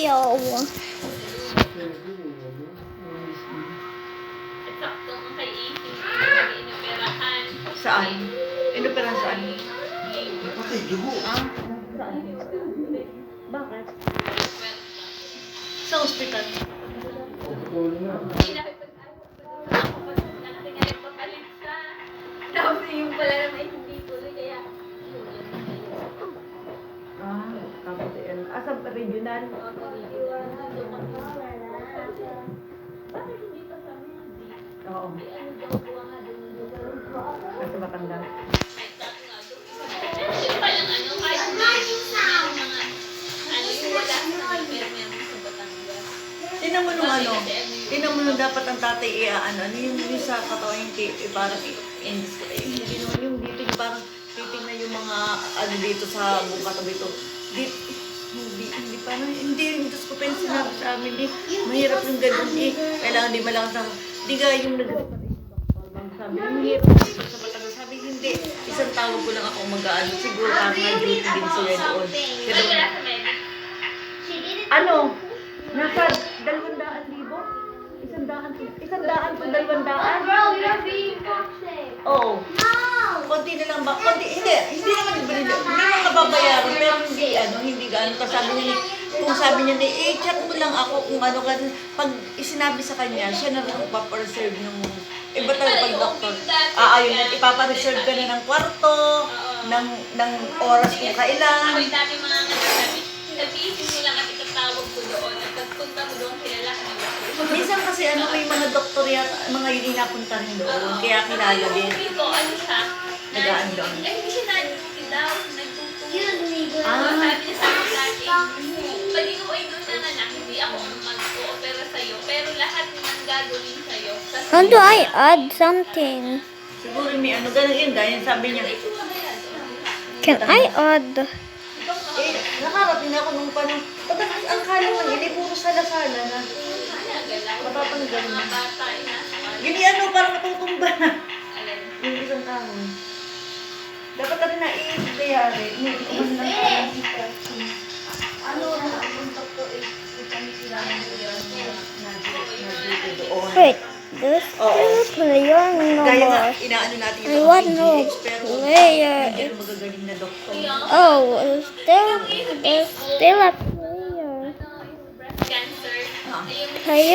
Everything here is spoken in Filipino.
video. Saan? Inoperahan saan? Patay, dugo. Ah? Saan? Bakit? Sa ospital. Yung pala naman hindi tuloy kaya Ah, tapos yan. Sa regional? bakit hindi pa sa amin? Oo. Ano daw buwa nga doon Kasi matanda. yung palang ano, kahit yung mga yung wala sa amin, pero meron sa Batangas. Tinan mo nung ano, tinan mo nung dapat ang tatay ano yung sa katawan yung parang hindi naman yung dito yung parang titingnan yung mga ano dito sa buka dito. Hindi pa no, hindi yung Diyos ko pa yung sinabi sa amin, mahirap yung ganun kailangan di malang sa, di ga yung sabi, yung hirap sa Batangas, sabi hindi, isang tawag ko lang ako mag-aano, siguro parang duty din sila doon. Pero, Wala sa medic. ano, nasa 200,000? 100 to 200? Bro, you're being toxic. Oo. No! Konti na lang ba? Hindi naman nababayaran, pero hindi gaano. Kung sabi niya, chat mo lang ako kung ano ka. Pag isinabi sa kanya, siya na lang ipapareserve ng, iba talaga pag doktor. Ayun yan, ipapareserve ka na ng kwarto, ng oras kung kailan. Ako yung dati mga nagsasabi, sabihin mo lang at itatawag ko doon. At pagpunta mo doon, kilala ka na ba? Minsan kasi may mga doktor yata, mga yun yung napunta rin doon, kaya kilala din. Dito, ano siya? Nagaan doon. Hindi siya nag-duty daw. Nagtutulong. Excuse me, but Sabi niya sa akin dati, pag ikaw ay doon na anak, hindi ako ang mag-o-opera sa'yo. Pero lahat ng gagawin sa'yo. how do I add something? Siguro may ano, ganun yun, dahil sabi niya, Can I add? nakarating na ako nung panong, pagkakas ang kalang lang, hindi puro sala-sala na. Matatanggal na. Mga bata ay nasa Yun yung ano, parang matutumba na. alin. Yung isang kahoy. Dapat na rin na-i-dayari. Ano na ang doktor sila doon. Wait, this Oo. player Gaya nga, number. inaano natin I yung want no PGH, pero player. hindi na magagaling na doktor. Oh, there's still a player. Breast cancer. Ah. Ay, yung Player.